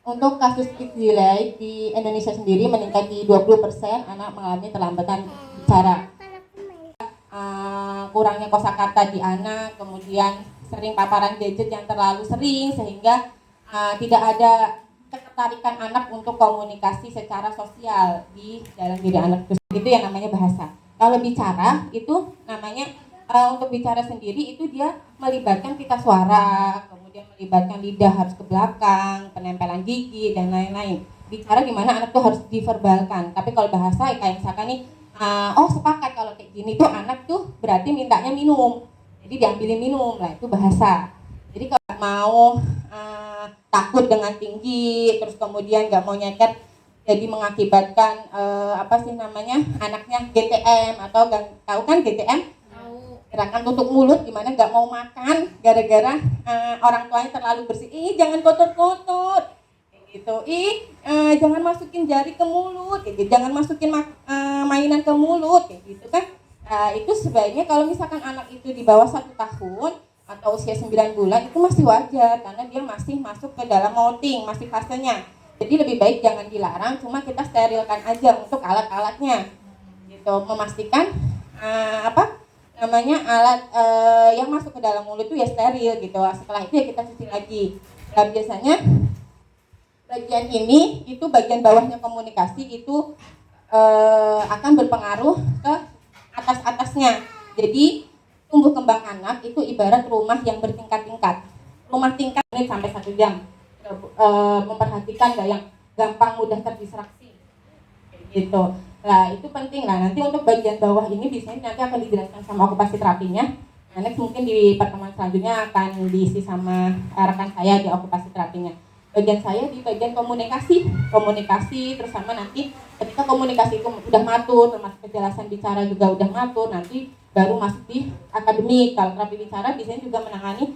Untuk kasus speech delay di Indonesia sendiri meningkat di 20% anak mengalami terlambatan bicara. Kurangnya kosakata di anak, kemudian sering paparan gadget yang terlalu sering sehingga tidak ada ketertarikan anak untuk komunikasi secara sosial di dalam diri anak itu yang namanya bahasa. Kalau bicara itu namanya untuk bicara sendiri itu dia melibatkan pita suara, kemudian melibatkan lidah harus ke belakang, penempelan gigi dan lain-lain. Bicara di mana anak tuh harus diverbalkan. Tapi kalau bahasa kayak misalkan nih, oh sepakat kalau kayak gini tuh anak tuh berarti mintanya minum. Jadi diambilin minum lah, itu bahasa. Jadi kalau mau takut dengan tinggi, terus kemudian nggak mau nyeker, jadi mengakibatkan apa sih namanya anaknya GTM atau tahu kan GTM? Gerakan tutup mulut, gimana nggak mau makan gara-gara orang tuanya terlalu bersih. Jangan kotor-kotor gitu. Jangan masukin jari ke mulut gitu. Jangan masukin mainan ke mulut kayak gitu kan. Itu sebaiknya kalau misalkan anak itu di bawah 1 tahun atau usia 9 bulan itu masih wajar karena dia masih masuk ke dalam molting, masih fasenya. Jadi lebih baik jangan dilarang, cuma kita sterilkan aja untuk alat-alatnya gitu, memastikan alat yang masuk ke dalam mulut itu ya steril gitu. Setelah itu ya kita cuci lagi. Nah, biasanya bagian ini itu bagian bawahnya komunikasi itu akan berpengaruh ke atas-atasnya. Jadi tumbuh kembang anak itu ibarat rumah yang bertingkat-tingkat. Rumah tingkat menit sampai 1 jam. Memperhatikan nggak yang gampang mudah terdistraksi gitu. Nah itu penting lah, nanti untuk bagian bawah ini biasanya nanti akan dijelaskan sama okupasi terapinya. Nah, next mungkin di pertemuan selanjutnya akan diisi sama rekan saya di okupasi terapinya. Bagian saya di bagian komunikasi terus sama nanti ketika komunikasi itu udah matur, termasuk kejelasan bicara juga udah matur, nanti baru masuk di akademik. Kalau terapi bicara biasanya juga menangani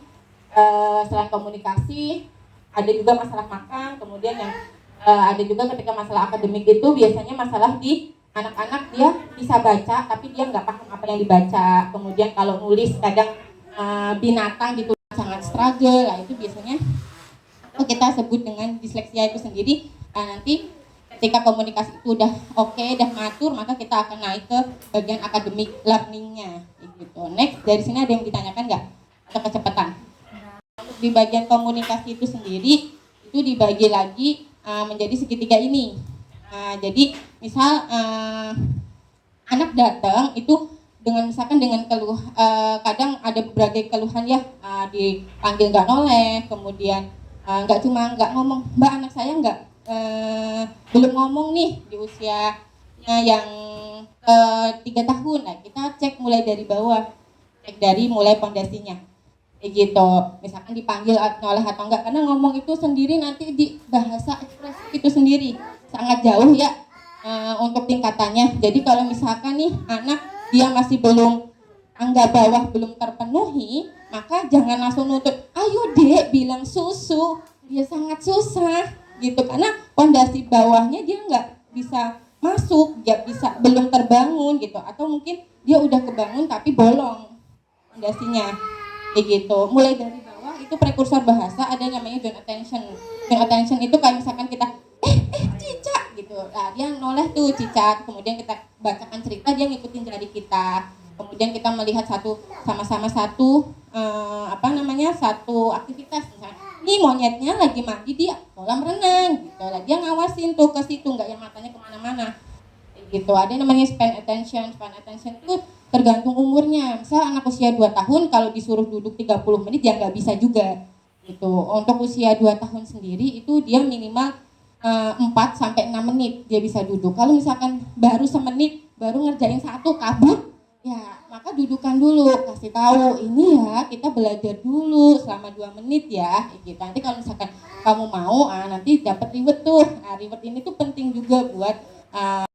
selain komunikasi ada juga masalah makan, kemudian yang ada juga ketika masalah akademik itu biasanya masalah di anak-anak dia bisa baca tapi dia nggak paham apa yang dibaca. Kemudian kalau nulis kadang binatang gitu sangat struggle. Nah itu biasanya kita sebut dengan disleksia itu sendiri. Nanti ketika komunikasi itu udah oke, udah matur, maka kita akan naik ke bagian akademik learningnya gitu. Next, dari sini ada yang ditanyakan nggak atau kecepatan? Di bagian komunikasi itu sendiri itu dibagi lagi menjadi segitiga ini. Jadi misal anak datang itu dengan misalkan dengan keluh, kadang ada berbagai keluhan ya, dipanggil nggak noleh, kemudian nggak cuma nggak ngomong, mbak anak saya belum ngomong nih di usianya yang 3 tahun. Nah kita cek mulai dari bawah, cek dari mulai pondasinya kayak gitu, misalkan dipanggil noleh atau enggak, karena ngomong itu sendiri nanti di bahasa ekspresi itu sendiri sangat jauh ya untuk tingkatannya. Jadi kalau misalkan nih anak dia masih belum tangga bawah belum terpenuhi, maka jangan langsung nuntut ayo dek bilang susu, dia sangat susah gitu karena pondasi bawahnya dia nggak bisa masuk, dia bisa belum terbangun gitu, atau mungkin dia udah kebangun tapi bolong pondasinya kayak gitu. Mulai dari bawah itu prekursor bahasa ada namanya joint attention. Joint attention itu kayak misalkan kita cicak gitu. Nah, dia noleh tuh cicak, kemudian kita bacakan cerita dia ngikutin jari kita. Kemudian kita melihat sama-sama satu satu aktivitas misalnya. Ini monyetnya lagi mandi di kolam renang gitu. Lah dia ngawasin tuh ke situ, enggak yang matanya kemana-mana. Gitu. Ada namanya span attention. Span attention itu tergantung umurnya. Misal anak usia 2 tahun kalau disuruh duduk 30 menit ya nggak bisa juga gitu. Untuk usia 2 tahun sendiri itu dia minimal 4 sampai 6 menit dia bisa duduk. Kalau misalkan baru semenit baru ngerjain satu kabur, ya maka dudukan dulu, kasih tahu ini ya kita belajar dulu selama 2 menit ya gitu. Nanti kalau misalkan kamu mau nanti dapat reward tuh. Nah, reward ini tuh penting juga buat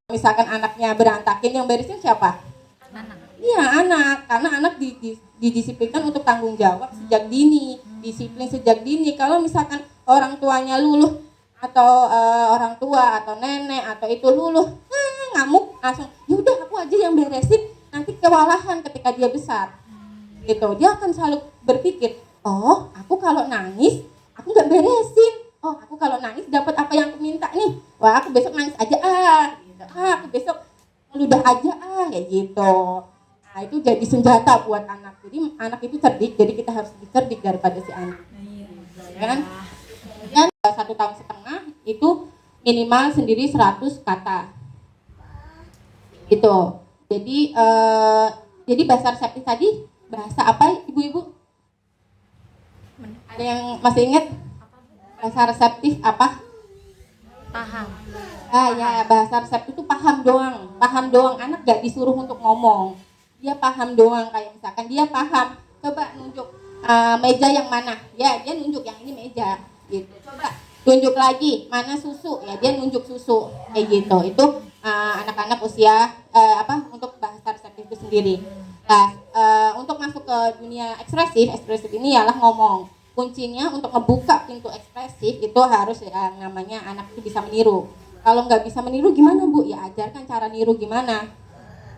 misalkan anaknya berantakin, yang beresin siapa? Iya anak, karena anak didisiplinkan untuk tanggung jawab sejak dini, disiplin sejak dini. Kalau misalkan orang tuanya luluh atau orang tua atau nenek atau itu luluh, ngamuk langsung, yaudah aku aja yang beresin, nanti kewalahan ketika dia besar. Gitu, dia akan selalu berpikir, oh aku kalau nangis aku nggak beresin, oh aku kalau nangis dapat apa yang aku minta nih, wah aku besok nangis aja gitu. Aku besok meludah aja kayak gitu. Nah itu jadi senjata buat anak. Jadi anak itu cerdik, jadi kita harus lebih cerdik daripada si anak. Kan? Kemudian 1,5 tahun itu minimal sendiri 100 kata. Gitu. Jadi bahasa reseptif tadi bahasa apa ibu-ibu? Ada yang masih ingat? Bahasa reseptif apa? Paham. Ya bahasa reseptif itu paham doang. Anak gak disuruh untuk ngomong, dia paham doang. Kayak misalkan dia paham, coba nunjuk meja yang mana, ya dia nunjuk yang ini meja gitu. Coba tunjuk lagi mana susu, ya dia nunjuk susu kayak gitu. Itu anak-anak usia untuk bahasa reseptif itu sendiri. Nah untuk masuk ke dunia ekspresif ini ialah ngomong. Kuncinya untuk ngebuka pintu ekspresif itu harus yang namanya anak itu bisa meniru. Kalau nggak bisa meniru gimana Bu? Ya ajarkan cara niru gimana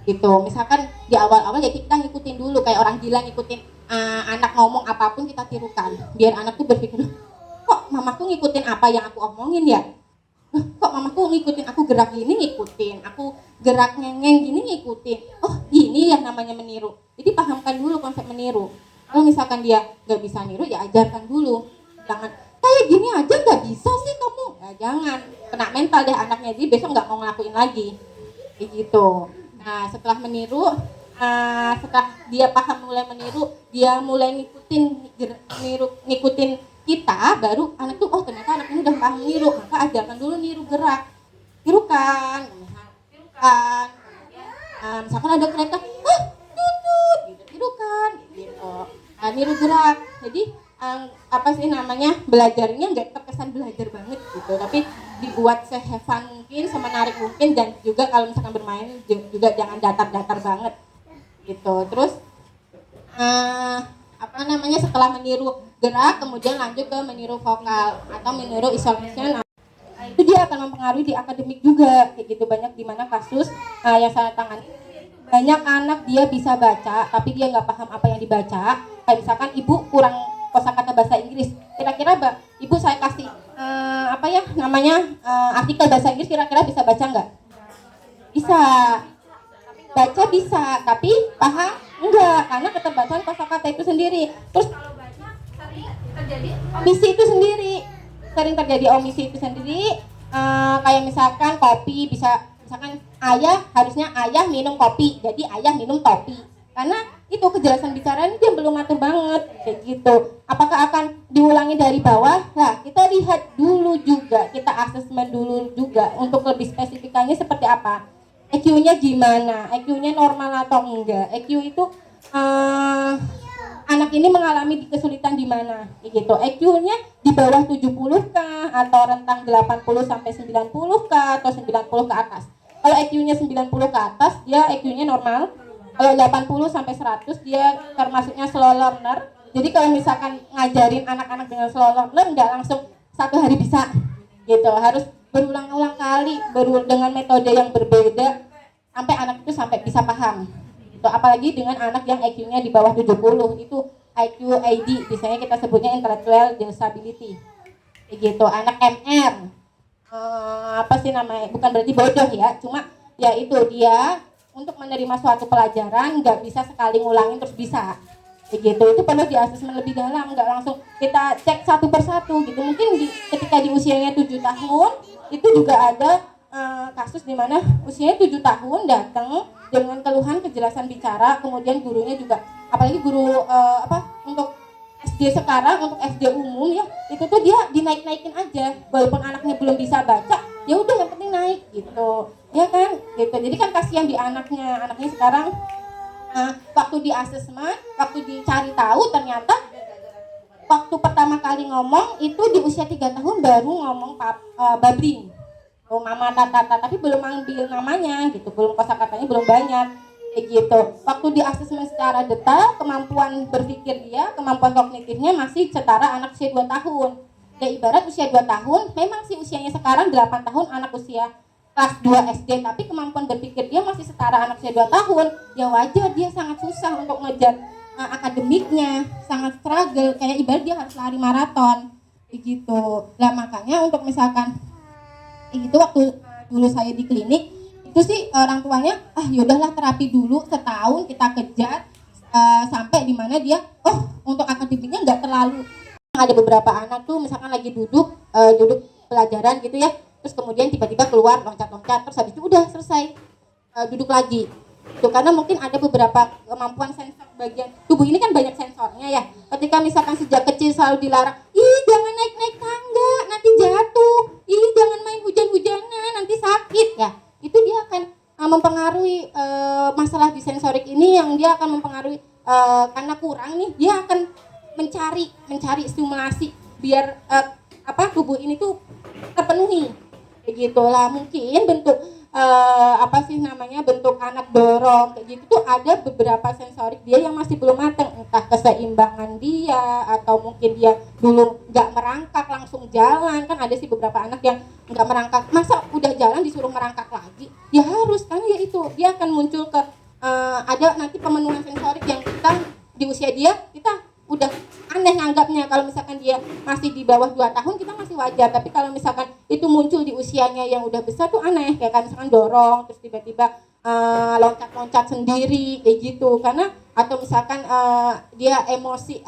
gitu. Misalkan di awal-awal ya kita ngikutin dulu kayak orang gila ngikutin anak ngomong apapun kita tirukan. Biar anak tuh berpikir, kok mamaku ngikutin apa yang aku omongin ya? Kok mamaku ngikutin aku gerak gini ngikutin, aku gerak ngengeng gini ngikutin. Oh ini yang namanya meniru. Jadi pahamkan dulu konsep meniru. Kalau misalkan dia nggak bisa niru ya ajarkan dulu. Jangan kayak gini aja nggak bisa sih kamu. Ya jangan, kena mental deh anaknya, dia besok nggak mau ngelakuin lagi. Kayak gitu. Nah setelah meniru, setelah dia paham mulai meniru, dia mulai ngikutin kita, baru anak tuh oh ternyata anak ini udah paham meniru, maka ajarkan dulu niru gerak, tirukan. Misalkan ada kereta, tutut, gitu, tirukan, gitu. Niru gerak. Jadi belajarnya nggak terkesan belajar banget gitu, tapi dibuat se-have-fun mungkin, semenarik mungkin, dan juga kalau misalkan bermain juga jangan datar-datar banget gitu. Terus setelah meniru gerak kemudian lanjut ke meniru vokal atau meniru isolation. Itu dia akan mempengaruhi di akademik juga kayak gitu. Banyak di mana kasus yang saya tangani, banyak anak dia bisa baca tapi dia nggak paham apa yang dibaca. Kayak misalkan ibu kurang kosakata bahasa Inggris, kira-kira ibu saya kasih artikel bahasa Inggris, kira-kira bisa baca nggak? Bisa. Baca bisa, tapi paham enggak, karena keterbatasan kosakata itu sendiri. Terus kalau baca sering terjadi omisi itu sendiri. Kayak misalkan kopi, misalkan harusnya ayah minum kopi, jadi ayah minum topi. Karena itu kejelasan bicaranya dia belum atur banget kayak gitu. Apakah akan diulangi dari bawah? Nah, kita lihat dulu juga, kita asesmen dulu juga untuk lebih spesifikannya seperti apa. EQ-nya gimana? EQ-nya normal atau enggak? EQ itu anak ini mengalami kesulitan di mana? Gitu. EQ-nya di bawah 70 atau rentang 80 sampai 90 atau 90 ke atas. Kalau EQ-nya 90 ke atas, dia EQ-nya normal. Kalau 80 sampai 100 dia termasuknya slow learner. Jadi kalau misalkan ngajarin anak-anak dengan slow learner nggak langsung satu hari bisa. Gitu. Harus berulang-ulang kali dengan metode yang berbeda sampai anak itu sampai bisa paham. Itu apalagi dengan anak yang IQ-nya di bawah 70, itu IQ AD, biasanya kita sebutnya intellectual disability. Gitu, anak MR. Bukan berarti bodoh ya, cuma ya itu dia untuk menerima suatu pelajaran nggak bisa sekali ngulangin terus bisa. Begitu, itu perlu diasesmen lebih dalam, nggak langsung kita cek satu persatu gitu. Mungkin ketika di usianya 7 tahun itu juga ada kasus di mana usianya 7 tahun datang dengan keluhan kejelasan bicara, kemudian gurunya juga, apalagi guru untuk SD sekarang, untuk SD umum ya, itu tuh dia dinaik-naikin aja, walaupun anaknya belum bisa baca, ya udah yang penting naik gitu, ya kan, gitu. Jadi kan kasihan di anaknya sekarang. Waktu di asesmen, waktu dicari tahu ternyata waktu pertama kali ngomong itu di usia 3 tahun baru ngomong babling, mama tata, tapi belum ambil namanya gitu, belum kosakatanya belum banyak kayak gitu. Waktu di asesmen secara detail, kemampuan berpikir dia, kemampuan kognitifnya masih setara anak usia 2 tahun. Ya ibarat usia 2 tahun, memang sih usianya sekarang 8 tahun anak usia kelas 2 SD, tapi kemampuan berpikir dia masih setara anak usia 2 tahun. Ya wajar dia sangat susah untuk ngejar akademiknya, sangat struggle, kayak ibarat dia harus lari maraton gitu. Lah makanya untuk misalkan itu waktu dulu saya di klinik itu sih orang tuanya yaudahlah terapi dulu setahun kita kejar sampai di mana dia untuk akademiknya nggak terlalu. Ada beberapa anak tuh misalkan lagi duduk pelajaran gitu ya, terus kemudian tiba-tiba keluar loncat-loncat, terus habis itu udah selesai duduk lagi. Tuh, karena mungkin ada beberapa kemampuan sensor bagian tubuh ini kan banyak sensornya ya. Ketika misalkan sejak kecil selalu dilarang, jangan naik-naik tangga, nanti jatuh. Jangan main hujan-hujanan, nanti sakit ya. Itu dia akan mempengaruhi masalah di sensorik ini yang dia akan mempengaruhi karena kurang nih, dia akan mencari stimulasi biar tubuh ini tuh terpenuhi. Kayak gitulah mungkin bentuk bentuk anak dorong kayak gitu tuh ada beberapa sensorik dia yang masih belum matang, entah keseimbangan dia atau mungkin dia dulu nggak merangkak langsung jalan. Kan ada sih beberapa anak yang nggak merangkak, masa udah jalan disuruh merangkak lagi, ya harus, karena ya itu dia akan muncul ke ada nanti pemenuhan sensorik yang kita di usia dia kita udah aneh nganggapnya. Kalau misalkan dia masih di bawah 2 tahun kita masih wajar, tapi kalau misalkan itu muncul di usianya yang udah besar tuh aneh, kayak kan misalkan dorong terus tiba-tiba loncat-loncat sendiri kayak gitu. Karena atau misalkan dia emosi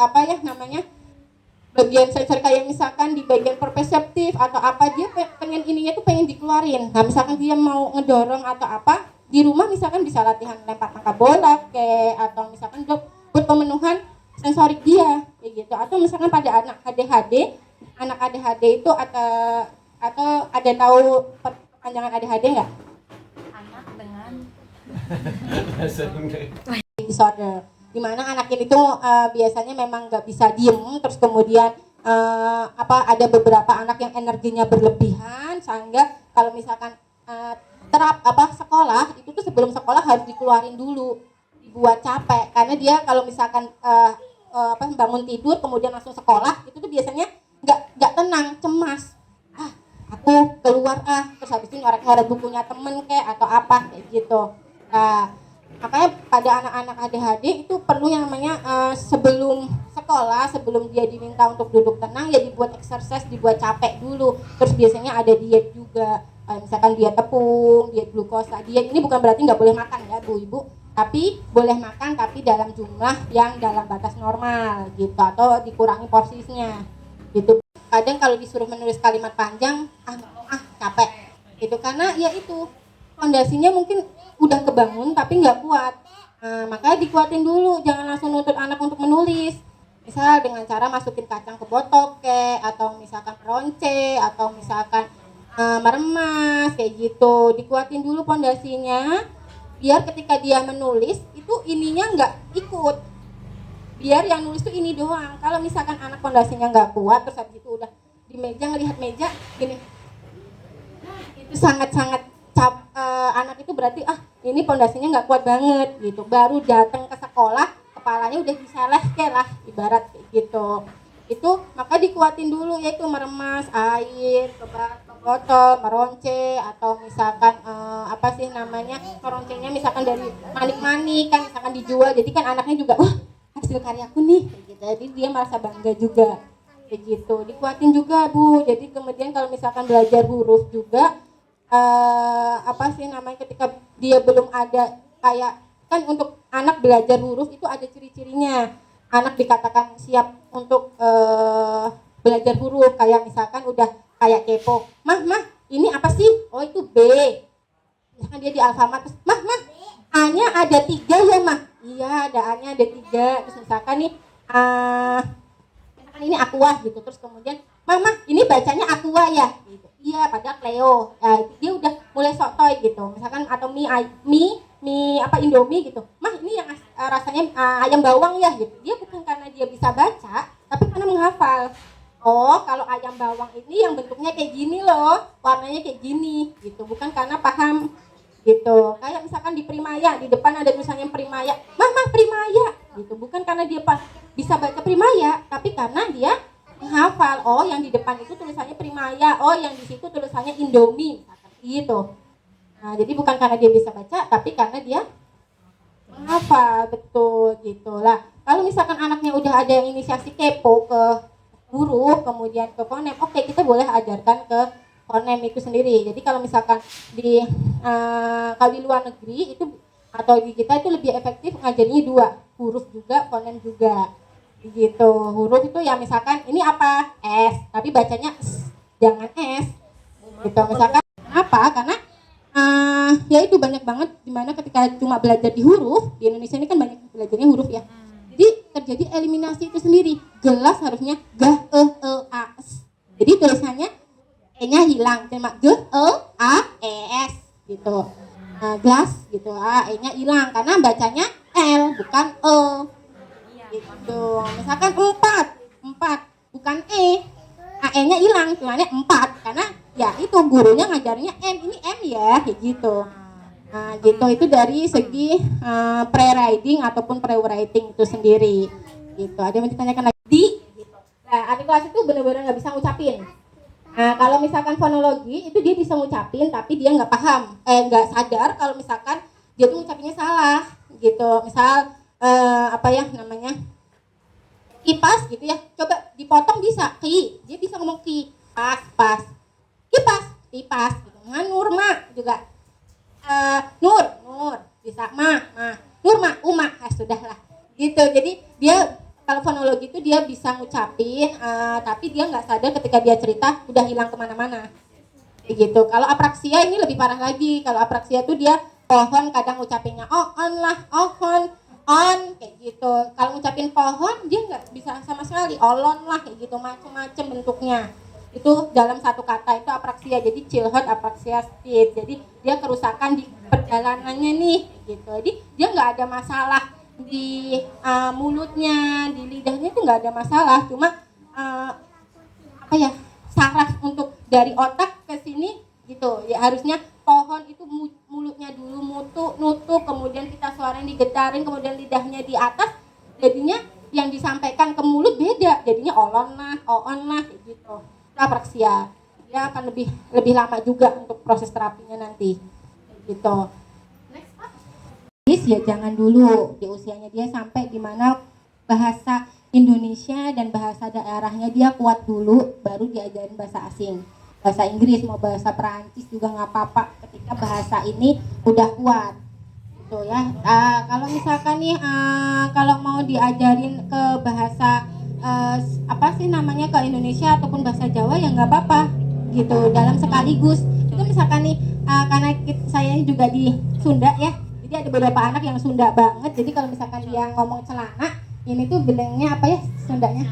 bagian sensor kayak misalkan di bagian proprioseptif atau apa, dia pengen ininya tuh pengen dikeluarin. Nah misalkan dia mau ngedorong atau apa di rumah, misalkan bisa latihan lempar tangkap bola kayak, atau misalkan buat pemenuhan sensorik dia kayak gitu. Atau misalkan pada anak ADHD itu atau ada tahu panjangan ADHD nggak? Anak dengan disorder, dimana anak ini tuh biasanya memang nggak bisa diem, terus kemudian ada beberapa anak yang energinya berlebihan sehingga kalau misalkan sekolah itu tuh sebelum sekolah harus dikeluarin dulu, dibuat capek, karena dia kalau misalkan bangun tidur kemudian langsung sekolah itu tuh biasanya nggak tenang, cemas, aku keluar terus habis itu ngorek-ngorek bukunya temen atau apa kayak gitu. Makanya pada anak-anak ADHD itu perlu yang namanya sebelum sekolah, sebelum dia diminta untuk duduk tenang ya dibuat exercise, dibuat capek dulu. Terus biasanya ada diet juga, misalkan diet tepung, diet glukosa. Diet ini bukan berarti nggak boleh makan ya Bu Ibu, tapi boleh makan tapi dalam jumlah yang dalam batas normal gitu, atau dikurangi porsinya gitu. Kadang kalau disuruh menulis kalimat panjang capek gitu, karena ya itu fondasinya mungkin udah kebangun tapi nggak kuat. Makanya dikuatin dulu, jangan langsung nuntut anak untuk menulis, misal dengan cara masukin kacang ke botol atau misalkan ronce atau misalkan meremas kayak gitu. Dikuatin dulu fondasinya biar ketika dia menulis itu ininya nggak ikut, biar yang nulis tuh ini doang. Kalau misalkan anak fondasinya nggak kuat terus habis itu udah di meja ngelihat meja gini, itu sangat-sangat anak itu berarti ini fondasinya nggak kuat banget gitu. Baru datang ke sekolah kepalanya udah diseleh lah ibarat kayak gitu. Itu maka dikuatin dulu, yaitu meremas air ke botol, meronce, atau misalkan meroncenya misalkan dari manik-manik kan misalkan dijual, jadi kan anaknya juga hasil karyaku nih kayak gitu, jadi dia merasa bangga juga kayak gitu. Dikuatin juga Bu, jadi kemudian kalau misalkan belajar huruf juga ketika dia belum ada kayak kan untuk anak belajar huruf itu ada ciri-cirinya. Anak dikatakan siap untuk belajar huruf kayak misalkan udah kayak kepo, mah ini apa sih, oh itu B, misalkan dia di alfamart terus mah A-nya ada 3 ya mah, iya ada A-nya ada 3, terus misalkan nih misalkan ini aqua gitu, terus kemudian mah ini bacanya aqua ya gitu, iya padahal Cleo, dia udah mulai sotoy gitu, misalkan atau mie Indomie gitu, mah ini yang rasanya ayam bawang ya gitu. Dia bukan karena dia bisa baca tapi karena menghafal, oh kalau ayam bawang ini yang bentuknya kayak gini loh, warnanya kayak gini gitu, bukan karena paham gitu. Kayak misalkan di Primaya, di depan ada tulisannya Primaya, mah Primaya gitu, bukan karena dia bisa baca Primaya tapi karena dia menghafal, oh yang di depan itu tulisannya Primaya, oh yang di situ tulisannya Indomie gitu. Nah, jadi bukan karena dia bisa baca tapi karena dia menghafal, betul gitu lah. Kalau misalkan anaknya udah ada yang inisiasi kepo ke huruf kemudian ke fonem, oke kita boleh ajarkan ke fonem itu sendiri. Jadi kalau misalkan di kalau di luar negeri itu atau di kita itu lebih efektif ngajarinya dua, huruf juga fonem juga gitu. Huruf itu ya misalkan ini apa S tapi bacanya S, jangan S gitu misalkan. Apa karena ya itu banyak banget dimana ketika cuma belajar di huruf di Indonesia ini kan banyak belajarnya huruf ya, jadi terjadi eliminasi itu sendiri. Gelas harusnya g e a s, jadi tulisannya e nya hilang cuma g e a e s gitu. Gelas gitu e nya hilang karena bacanya l bukan e gitu. Misalkan empat bukan e nya hilang tulisannya empat karena ya itu gurunya ngajarnya m, ini m ya kayak gitu. Gitu itu dari segi pre-reading ataupun pre-writing itu sendiri gitu. Ada yang mau ditanyakan lagi? Gitu. Nah, artikulasi itu benar-benar nggak bisa ngucapin. Kalau misalkan fonologi itu dia bisa ngucapin tapi dia nggak paham, nggak sadar kalau misalkan dia tuh ngucapinnya salah gitu. Misal apa ya namanya kipas gitu ya, coba dipotong bisa ki, dia bisa ngomong ki, pas kipas gitu. Nurma juga nur bisa nurma sudahlah gitu. Jadi dia kalau fonologi itu dia bisa ngucapin tapi dia nggak sadar ketika dia cerita udah hilang kemana-mana gitu. Kalau apraksia ini lebih parah lagi. Kalau apraksia itu dia pohon kadang ngucapinnya on kayak gitu. Kalau ngucapin pohon dia nggak bisa sama sekali, olon lah kayak gitu, macam-macam bentuknya. Itu dalam satu kata itu apraksia. Jadi childhood apraksia speech. Jadi dia kerusakan di perjalanannya nih gitu. Jadi dia nggak ada masalah di mulutnya, di lidahnya itu nggak ada masalah. Cuma apa ya saraf untuk dari otak ke sini gitu. Ya harusnya pohon itu mulutnya dulu nutup, kemudian kita suaranya digetarin, kemudian lidahnya di atas. Jadinya yang disampaikan ke mulut beda. Jadinya oon lah kayak gitu. Apraksia dia akan lebih lama juga untuk proses terapinya nanti gitu. Next ya jangan dulu di usianya dia sampai di mana bahasa Indonesia dan bahasa daerahnya dia kuat dulu, baru diajarin bahasa asing, bahasa Inggris mau bahasa Perancis juga nggak apa-apa ketika bahasa ini udah kuat gitu ya. Kalau misalkan nih kalau mau diajarin ke bahasa apa sih namanya ke Indonesia ataupun bahasa Jawa ya nggak apa-apa gitu dalam sekaligus. Itu misalkan nih karena saya juga di Sunda ya, jadi ada beberapa anak yang Sunda banget. Jadi kalau misalkan dia ngomong celana ini tuh bilangnya apa ya Sundanya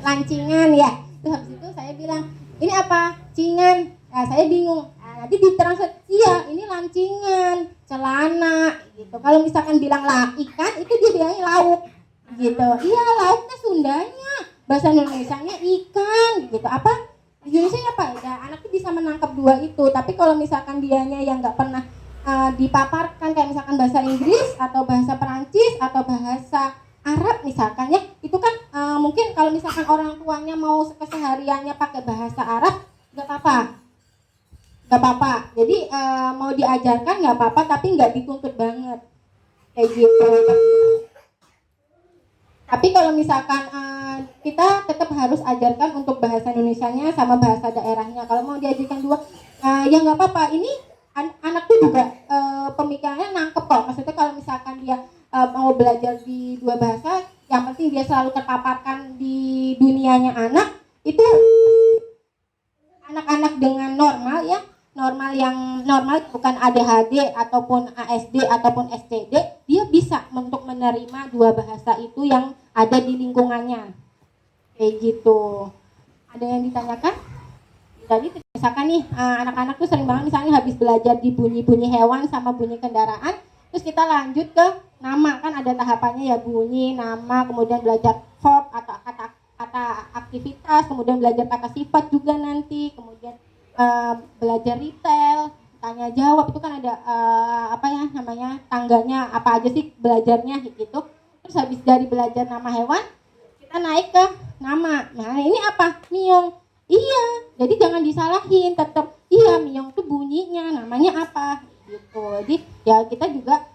lancingan ya. Terus habis itu saya bilang ini apa cingan, saya bingung. Nanti ditranslate iya ini lancingan celana gitu. Kalau misalkan bilang ikan itu dia bilangnya lauk gitu. Iya lauknya Sundanya, bahasa Indonesianya ikan gitu. Apa Indonesia apa ya anak tuh bisa menangkap dua itu. Tapi kalau misalkan dianya yang nggak pernah dipaparkan kayak misalkan bahasa Inggris atau bahasa Perancis atau bahasa Arab misalkan ya, itu kan mungkin kalau misalkan orang tuanya mau kesehariannya pakai bahasa Arab nggak apa-apa. Jadi mau diajarkan nggak apa-apa tapi nggak dituntut banget kayak gitu. Tapi kalau misalkan kita tetap harus ajarkan untuk bahasa Indonesianya sama bahasa daerahnya. Kalau mau diajarkan dua, ya nggak apa-apa. Ini anak tuh juga pemikirannya nangkep kok. Maksudnya kalau misalkan dia mau belajar di dua bahasa, yang penting dia selalu terpaparkan di dunianya anak. Itu anak-anak dengan normal ya. Normal yang normal bukan ADHD ataupun ASD ataupun SCD, dia bisa untuk menerima dua bahasa itu yang ada di lingkungannya kayak gitu. Ada yang ditanyakan? Tadi misalkan nih anak-anak tuh sering banget misalnya habis belajar di bunyi-bunyi hewan sama bunyi kendaraan, terus kita lanjut ke nama, kan ada tahapannya ya, bunyi, nama, kemudian belajar verb atau kata aktivitas, kemudian belajar kata sifat juga nanti, kemudian belajar retail, tanya jawab, itu kan ada apa ya namanya tangganya apa aja sih belajarnya gitu. Terus habis dari belajar nama hewan kita naik ke nama. Nah ini apa? Miong. Iya, jadi jangan disalahin, tetap iya miong tuh bunyinya namanya apa gitu. Jadi ya kita juga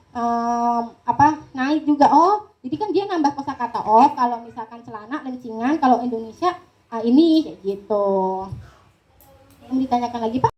naik juga. Oh jadi kan dia nambah kosakata. Oh kalau misalkan celana lencingan, kalau Indonesia ini kayak gitu. Yang ditanyakan lagi Pak?